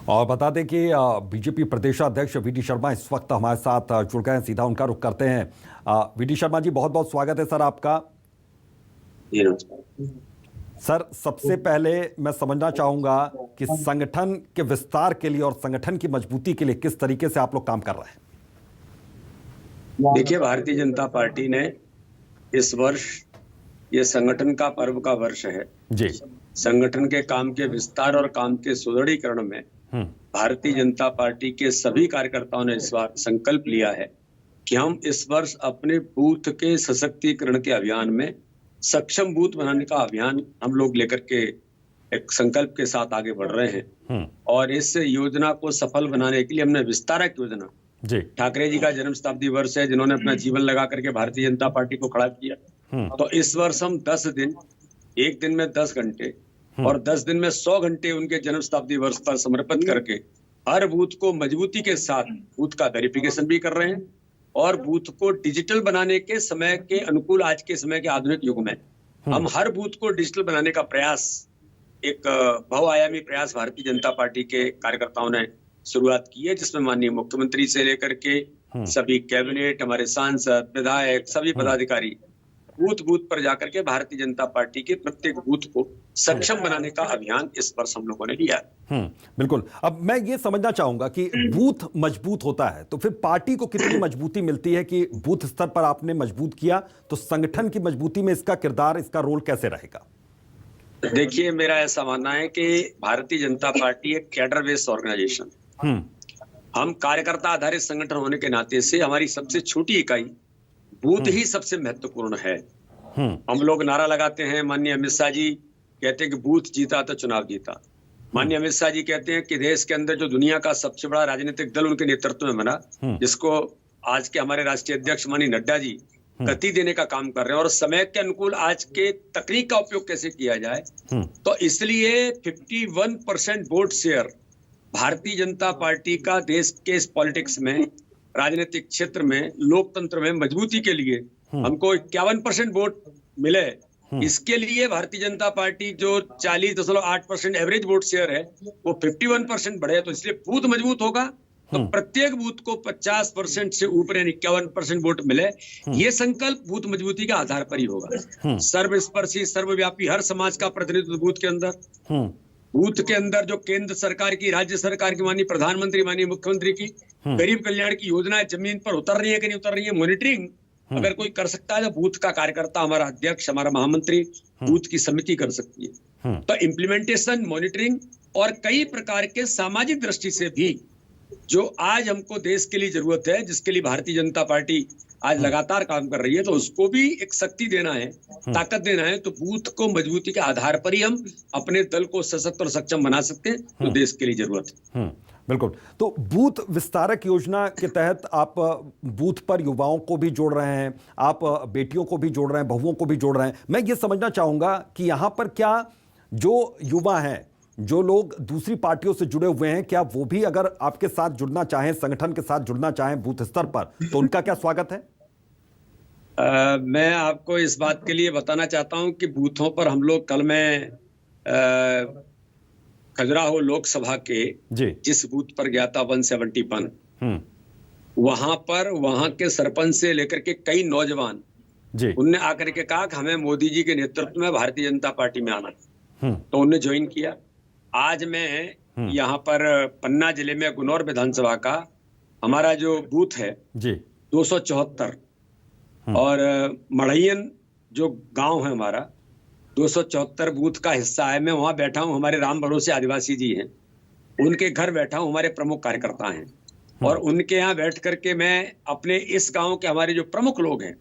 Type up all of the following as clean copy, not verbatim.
और बता दें कि बीजेपी प्रदेशाध्यक्ष वीडी शर्मा इस वक्त हमारे साथ जुड़ गए हैं। सीधा उनका रुख करते हैं। वीडी शर्मा जी, बहुत बहुत स्वागत है सर आपका। सर, सबसे पहले मैं समझना चाहूंगा कि संगठन के विस्तार के लिए और संगठन की मजबूती के लिए किस तरीके से आप लोग काम कर रहे हैं। देखिए, भारतीय जनता पार्टी ने इस वर्ष ये संगठन का पर्व का वर्ष है जी। संगठन के काम के विस्तार और काम के सुदृढ़ीकरण में भारतीय जनता पार्टी के सभी कार्यकर्ताओं ने इस बार संकल्प लिया है कि हम इस वर्ष अपने बूथ के सशक्तिकरण के अभियान में सक्षम बूथ बनाने का अभियान हम लोग लेकर के एक संकल्प के साथ आगे बढ़ रहे हैं। और इस योजना को सफल बनाने के लिए हमने विस्तारक योजना, ठाकरे जी का जन्म शताब्दी वर्ष है, जिन्होंने अपना जीवन लगा करके भारतीय जनता पार्टी को खड़ा किया, तो इस वर्ष हम 10 दिन, एक दिन में 10 घंटे और 10 दिन में 100 घंटे उनके जन्म शताब्दी वर्ष पर समर्पित करके हर बूथ को मजबूती के साथ बूथ का वेरिफिकेशन भी कर रहे हैं और बूथ को डिजिटल बनाने के समय के अनुकूल, आज के समय के आधुनिक युग में हम हर बूथ को डिजिटल बनाने का प्रयास, एक बहुआयामी प्रयास भारतीय जनता पार्टी के कार्यकर्ताओं ने शुरुआत की है, जिसमें माननीय मुख्यमंत्री से लेकर के सभी कैबिनेट, हमारे सांसद, विधायक, सभी पदाधिकारी बूथ बूथ पर जाकर के भारतीय जनता पार्टी के प्रत्येक बूथ को सक्षम बनाने का अभियान इस वर्ष हम लोगों ने लिया है। बिल्कुल। अब मैं ये समझना चाहूंगा कि बूथ मजबूत होता है तो फिर पार्टी को कितनी मजबूती मिलती है कि बूथ स्तर पर आपने मजबूत किया, तो संगठन की मजबूती में इसका किरदार, इसका रोल कैसे रहेगा? देखिए, मेरा ऐसा मानना है कि भारतीय जनता पार्टी एक कैडर बेस्ड ऑर्गेनाइजेशन, हम कार्यकर्ता आधारित संगठन होने के नाते से हमारी सबसे छोटी इकाई बूथ ही सबसे महत्वपूर्ण है। हम लोग नारा लगाते हैं, माननीय अमित शाह जी कहते हैं कि बूथ जीता तो चुनाव जीता। माननीय अमित शाह जी कहते हैं कि देश के अंदर जो दुनिया का सबसे बड़ा राजनीतिक दल उनके नेतृत्व में बना, जिसको आज के हमारे राष्ट्रीय अध्यक्ष माननीय नड्डा जी गति देने का काम कर रहे हैं और समय के अनुकूल आज के तकनीक का उपयोग कैसे किया जाए, तो इसलिए 51% vote share Bharatiya Janata party का देश के इस पॉलिटिक्स में, राजनीतिक क्षेत्र में, लोकतंत्र में मजबूती के लिए हमको 51% वोट मिले। इसके लिए भारतीय जनता पार्टी जो 40.8% एवरेज वोट शेयर है वो 51% बढ़े, तो इसलिए बूथ मजबूत होगा तो प्रत्येक बूथ को 50% से ऊपर यानी 51% वोट मिले। ये संकल्प बूथ मजबूती के आधार पर ही होगा। सर्वस्पर्शी, सर्वव्यापी, हर समाज का प्रतिनिधित्व बूथ के अंदर, बूथ के अंदर जो केंद्र सरकार की, राज्य सरकार की, माननीय प्रधानमंत्री, माननीय मुख्यमंत्री की गरीब कल्याण की योजनाएं जमीन पर उतर रही है कि नहीं उतर रही है, मॉनिटरिंग अगर कोई कर सकता है तो बूथ का कार्यकर्ता, हमारा अध्यक्ष, हमारा महामंत्री, बूथ की समिति कर सकती है। तो इम्प्लीमेंटेशन, मॉनिटरिंग और कई प्रकार के सामाजिक दृष्टि से भी जो आज हमको देश के लिए जरूरत है, जिसके लिए भारतीय जनता पार्टी आज लगातार काम कर रही है, तो उसको भी एक शक्ति देना है, ताकत देना है, तो बूथ को मजबूती के आधार पर ही हम अपने दल को सशक्त और सक्षम बना सकते हैं, तो देश के लिए जरूरत है। बिल्कुल। तो बूथ विस्तारक योजना के तहत आप बूथ पर युवाओं को भी जोड़ रहे हैं, आप बेटियों को भी जोड़ रहे हैं, बहुओं को भी जोड़ रहे हैं। मैं ये समझना चाहूंगा कि यहां पर क्या जो युवा हैं, जो लोग दूसरी पार्टियों से जुड़े हुए हैं, क्या वो भी अगर आपके साथ जुड़ना चाहें, संगठन के साथ जुड़ना चाहें बूथ स्तर पर, तो उनका क्या स्वागत है? मैं आपको इस बात के लिए बताना चाहता हूं कि बूथों पर हम लोग, कल मैं खजुराहो लोकसभा के जिस बूथ पर गया था 171, वहां पर वहां के सरपंच से लेकर के कई नौजवान उनने आकर के कहा कि हमें मोदी जी के नेतृत्व में भारतीय जनता पार्टी में आना, तो उनने ज्वाइन किया। आज मैं यहाँ पर पन्ना जिले में गुनौर विधानसभा का हमारा जो बूथ है 274 और मढ़ैयन जो गांव है हमारा 274 बूथ का हिस्सा है। मैं वहां बैठा हूं, हमारे राम भरोसे आदिवासी जी हैं, उनके घर बैठा हूं, हमारे प्रमुख कार्यकर्ता हैं और उनके यहाँ बैठ करके मैं अपने इस गांव के हमारे जो प्रमुख लोग हैं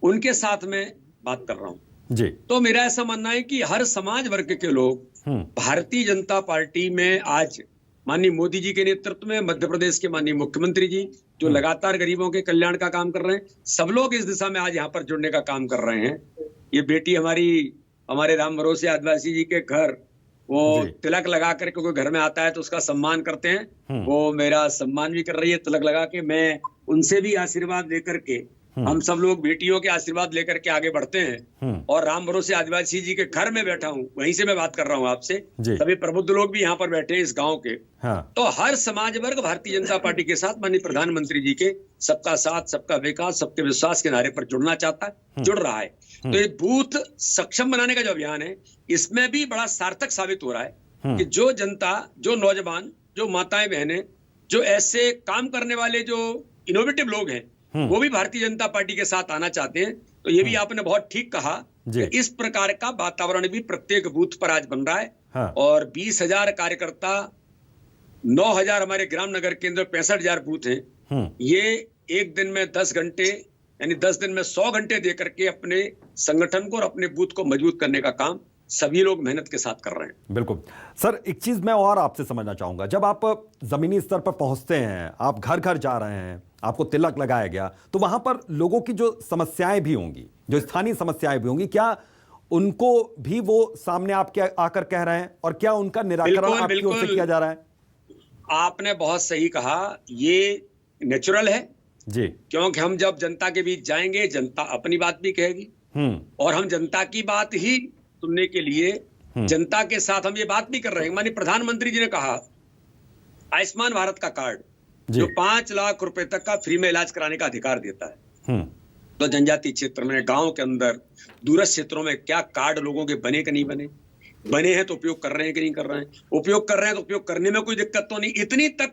उनके साथ में बात कर रहा हूं जी। तो मेरा ऐसा मानना है कि हर समाज वर्ग के लोग भारतीय जनता पार्टी में आज माननीय मोदी जी के नेतृत्व में, मध्य प्रदेश के माननीय मुख्यमंत्री जी जो लगातार गरीबों के कल्याण का काम कर रहे हैं, सब लोग इस दिशा में आज यहाँ पर जुड़ने का काम कर रहे हैं। ये बेटी हमारी, हमारे राम भरोसे आदिवासी जी के घर वो तिलक लगा करके कोई घर में आता है तो उसका सम्मान करते हैं, वो मेरा सम्मान भी कर रही है तिलक लगा के। मैं उनसे भी आशीर्वाद लेकर के हम सब लोग बेटियों के आशीर्वाद लेकर के आगे बढ़ते हैं और राम भरोसे आदिवासी जी के घर में बैठा हूं, वहीं से मैं बात कर रहा हूं आपसे। सभी प्रबुद्ध लोग भी यहाँ पर बैठे हैं इस गांव के। तो हर समाज वर्ग भारतीय जनता पार्टी के साथ माननीय प्रधानमंत्री जी के सबका साथ सबका विकास सबके विश्वास के नारे पर जुड़ना चाहता है, जुड़ रहा है। तो ये बूथ सक्षम बनाने का जो अभियान है, इसमें भी बड़ा सार्थक साबित हो रहा है कि जो जनता, जो नौजवान, जो माताएं बहनें, जो ऐसे काम करने वाले जो इनोवेटिव लोग हैं, वो भी भारतीय जनता पार्टी के साथ आना चाहते हैं। तो ये भी आपने बहुत ठीक कहा कि इस प्रकार का वातावरण भी प्रत्येक बूथ पर आज बन रहा है। और 20,000 कार्यकर्ता, 9,000 हमारे ग्राम नगर केंद्र, 65,000 बूथ हैं। ये एक दिन में 10 घंटे यानी 10 दिन में 100 घंटे दे करके अपने संगठन को और अपने बूथ को मजबूत करने का काम सभी लोग मेहनत के साथ कर रहे हैं। बिल्कुल सर, एक चीज मैं और आपसे समझना चाहूंगा, जब आप जमीनी स्तर पर पहुंचते हैं, आप घर घर जा रहे हैं, आपको तिलक लगाया गया, तो वहां पर लोगों की जो समस्याएं भी होंगी, जो स्थानीय समस्याएं भी होंगी, क्या उनको भी वो सामने आपके आकर कह रहे हैं और क्या उनका निराकरण आपकी ओर से किया जा रहा है? आपने बहुत सही कहा, ये नेचुरल है जी, क्योंकि हम जब जनता के बीच जाएंगे, जनता अपनी बात भी कहेगी और हम जनता की बात ही सुनने के लिए जनता के साथ हम ये बात भी कर रहे हैं। माननीय प्रधानमंत्री जी ने कहा आयुष्मान भारत का कार्ड जो 5 लाख रुपए तक का फ्री में इलाज कराने का अधिकार देता है, तो जनजातीय क्षेत्र में, गांव के अंदर, दूरस्थ क्षेत्रों में क्या कार्ड लोगों के बने कि नहीं बने? बने हैं तो उपयोग कर रहे हैं कि नहीं कर रहे हैं? उपयोग कर रहे हैं तो उपयोग करने में कोई दिक्कत तो नहीं, इतनी तक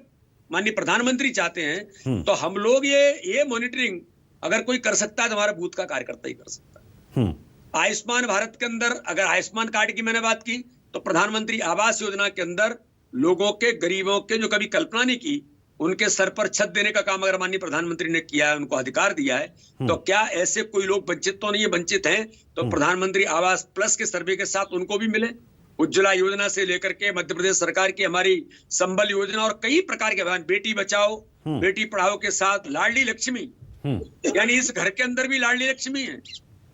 माननीय प्रधानमंत्री चाहते हैं। तो हम लोग ये मॉनिटरिंग अगर कोई कर सकता है तो हमारा बूथ का कार्यकर्ता ही कर सकता है। आयुष्मान भारत के अंदर अगर आयुष्मान कार्ड की मैंने बात की, तो प्रधानमंत्री आवास योजना के अंदर लोगों के, गरीबों के, जो कभी कल्पना नहीं की, उनके सर पर छत देने का काम अगर माननीय प्रधानमंत्री ने किया है, उनको अधिकार दिया है, तो क्या ऐसे कोई लोग वंचित तो नहीं है? वंचित हैं तो प्रधानमंत्री आवास प्लस के सर्वे के साथ उनको भी मिले। उज्ज्वला योजना से लेकर के मध्य प्रदेश सरकार की हमारी संबल योजना और कई प्रकार के अभियान, बेटी बचाओ बेटी पढ़ाओ के साथ लाडली लक्ष्मी, यानी इस घर के अंदर भी लाडली लक्ष्मी है,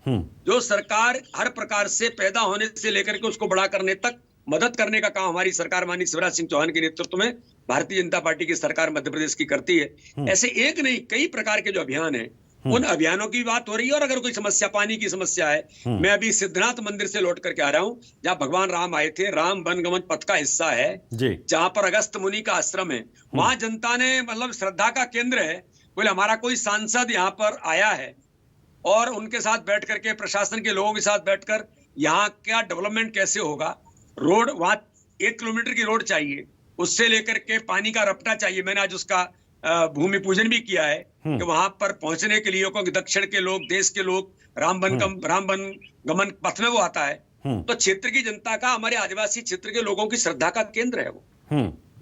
जो सरकार हर प्रकार से पैदा होने से लेकर के उसको बड़ा करने तक मदद करने का काम हमारी सरकार माननीय शिवराज सिंह चौहान के नेतृत्व में भारतीय जनता पार्टी की सरकार मध्य प्रदेश की करती है। ऐसे एक नहीं, कई प्रकार के जो अभियान है, उन अभियानों की बात हो रही है। और अगर कोई समस्या, पानी की समस्या है, मैं अभी सिद्धनाथ मंदिर से लौट करके आ रहा हूँ, जहाँ भगवान राम आए थे, राम वन गमन पथ का हिस्सा है, जहाँ पर अगस्त मुनि का आश्रम है, वहां जनता ने, मतलब श्रद्धा का केंद्र है, बोले हमारा कोई सांसद यहाँ पर आया है और उनके साथ बैठ करके, प्रशासन के लोगों के साथ बैठकर यहाँ क्या डेवलपमेंट कैसे होगा, रोड वहां 1 किलोमीटर की रोड चाहिए, उससे लेकर के पानी का रपटा चाहिए। मैंने आज उसका भूमि पूजन भी किया है कि वहां पर पहुंचने के लिए क्योंकि दक्षिण के लोग, देश के लोग, राम वन गमन पथ में वो आता है, तो क्षेत्र की जनता का, हमारे आदिवासी क्षेत्र के लोगों की श्रद्धा का केंद्र है वो,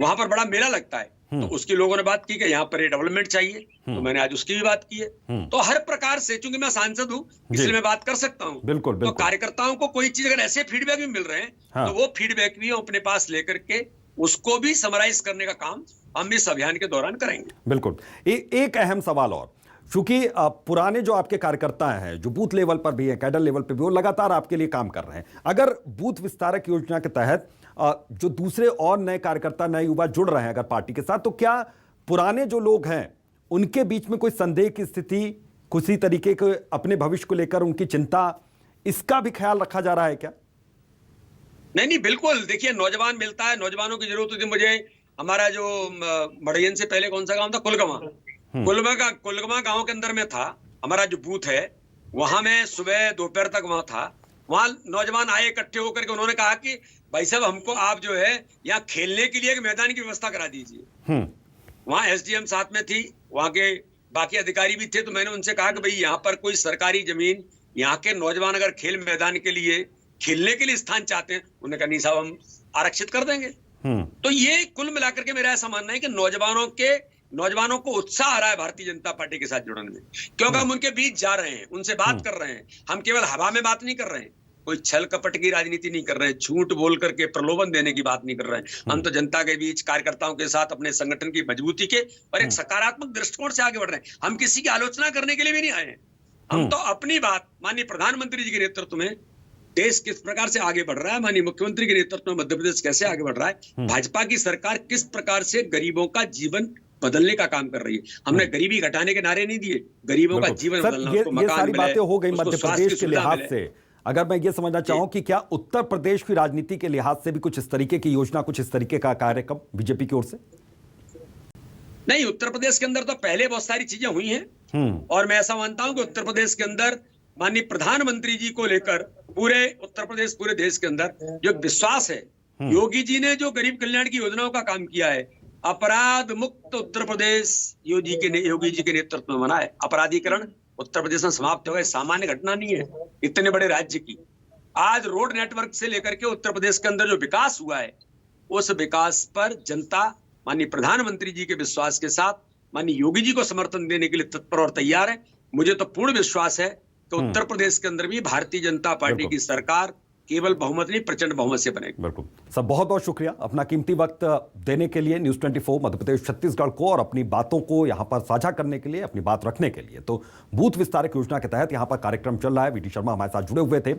वहां पर बड़ा मेला लगता है। तो उसके लोगों ने बात की कि यहाँ पर डेवलपमेंट चाहिए, तो मैंने आज उसकी भी बात की है। तो हर प्रकार से, चूंकि मैं सांसद हूँ इसलिए मैं बात कर सकता हूँ। बिल्कुल, तो कार्यकर्ताओं को कोई चीज अगर ऐसे फीडबैक भी मिल रहे हैं, तो वो फीडबैक भी अपने पास लेकर के उसको भी समराइज करने का काम हम इस अभियान के दौरान करेंगे। बिल्कुल। एक अहम सवाल और, क्योंकि पुराने जो आपके कार्यकर्ता हैं, जो बूथ लेवल पर भी हैं, कैडर लेवल पर भी, वो लगातार आपके लिए काम कर रहे हैं। अगर बूथ विस्तारक योजना के तहत जो दूसरे और नए कार्यकर्ता, नए युवा जुड़ रहे हैं अगर पार्टी के साथ, तो क्या पुराने जो लोग हैं उनके बीच में कोई संदेह की स्थिति, किसी तरीके के अपने भविष्य को लेकर उनकी चिंता, इसका भी ख्याल रखा जा रहा है क्या? नहीं, बिल्कुल। देखिए, नौजवान मिलता है, नौजवानों की जरूरत होती है। मुझे हमारा जो मड़ैयन से पहले कौन सा गांव था, कुलगमा गांव के अंदर में था हमारा जो बूथ है, वहां मैं सुबह दोपहर तक वहां था। वहां नौजवान आए इकट्ठे होकर के, उन्होंने कहा कि भाई साहब, हमको आप जो है यहाँ खेलने के लिए एक मैदान की व्यवस्था करा दीजिए। वहां एसडीएम साथ में थी, वहां के बाकी अधिकारी भी थे। तो मैंने उनसे कहा कि भाई यहाँ पर कोई सरकारी जमीन, यहाँ के नौजवान अगर खेल मैदान के लिए, खेलने के लिए स्थान चाहते हैं, उन्होंने कहा नहीं साहब, हम आरक्षित कर देंगे। तो ये कुल मिलाकर के मेरा ऐसा मानना है कि नौजवानों को उत्साह आ रहा है भारतीय जनता पार्टी के साथ जुड़ने में, क्योंकि हम उनके बीच जा रहे हैं, उनसे बात कर रहे हैं। हम केवल हवा में बात नहीं कर रहे हैं, कोई छल कपट की राजनीति नहीं कर रहे हैं, झूठ बोल करके प्रलोभन देने की बात नहीं कर रहे हैं। हम तो जनता के बीच, कार्यकर्ताओं के साथ अपने संगठन की मजबूती के और एक सकारात्मक दृष्टिकोण से आगे बढ़ रहे हैं। हम किसी की आलोचना करने के लिए भी नहीं आए हैं। हम तो अपनी बात, माननीय प्रधानमंत्री जी के नेतृत्व में देश किस प्रकार से आगे बढ़ रहा है, माननीय मुख्यमंत्री के नेतृत्व में मध्य प्रदेश कैसे आगे बढ़ रहा है, भाजपा की सरकार किस प्रकार से गरीबों का जीवन बदलने का काम कर रही है। हमने गरीबी घटाने के नारे नहीं दिए, गरीबों का बिल्कुल। जीवन सर, बदलना, ये उसको मकान सारी मिले, बातें हो गई उसको मध्य स्वास्थ्य प्रदेश की के सुविधा लिहाज मिले। से। अगर मैं ये समझना चाहूं कि क्या उत्तर प्रदेश की राजनीति के लिहाज से भी कुछ इस तरीके की योजना, कुछ इस तरीके का कार्यक्रम बीजेपी की ओर से? नहीं, उत्तर प्रदेश के अंदर तो पहले बहुत सारी चीजें हुई हैं और मैं ऐसा मानता हूं कि उत्तर प्रदेश के अंदर माननीय प्रधानमंत्री जी को लेकर पूरे उत्तर प्रदेश, पूरे देश के अंदर जो एक विश्वास है, योगी जी ने जो गरीब कल्याण की योजनाओं का काम किया है, अपराध मुक्त उत्तर प्रदेश योगी जी के नेतृत्व में बना है। अपराधीकरण उत्तर प्रदेश में समाप्त हो गए, सामान्य घटना नहीं है इतने बड़े राज्य की। आज रोड नेटवर्क से लेकर के उत्तर प्रदेश के अंदर जो विकास हुआ है, उस विकास पर जनता माननीय प्रधानमंत्री जी के विश्वास के साथ माननीय योगी जी को समर्थन देने के लिए तत्पर और तैयार है। मुझे तो पूर्ण विश्वास है कि उत्तर प्रदेश के अंदर भी भारतीय जनता पार्टी की सरकार केवल बहुमत नहीं, प्रचंड बहुमत से बनेगी। बिल्कुल सर, बहुत बहुत शुक्रिया अपना कीमती वक्त देने के लिए न्यूज़ 24 मध्य प्रदेश छत्तीसगढ़ को, और अपनी बातों को यहां पर साझा करने के लिए, अपनी बात रखने के लिए। तो बूथ विस्तारक योजना के तहत यहां पर कार्यक्रम चल रहा है। वीटी शर्मा हमारे साथ जुड़े हुए थे।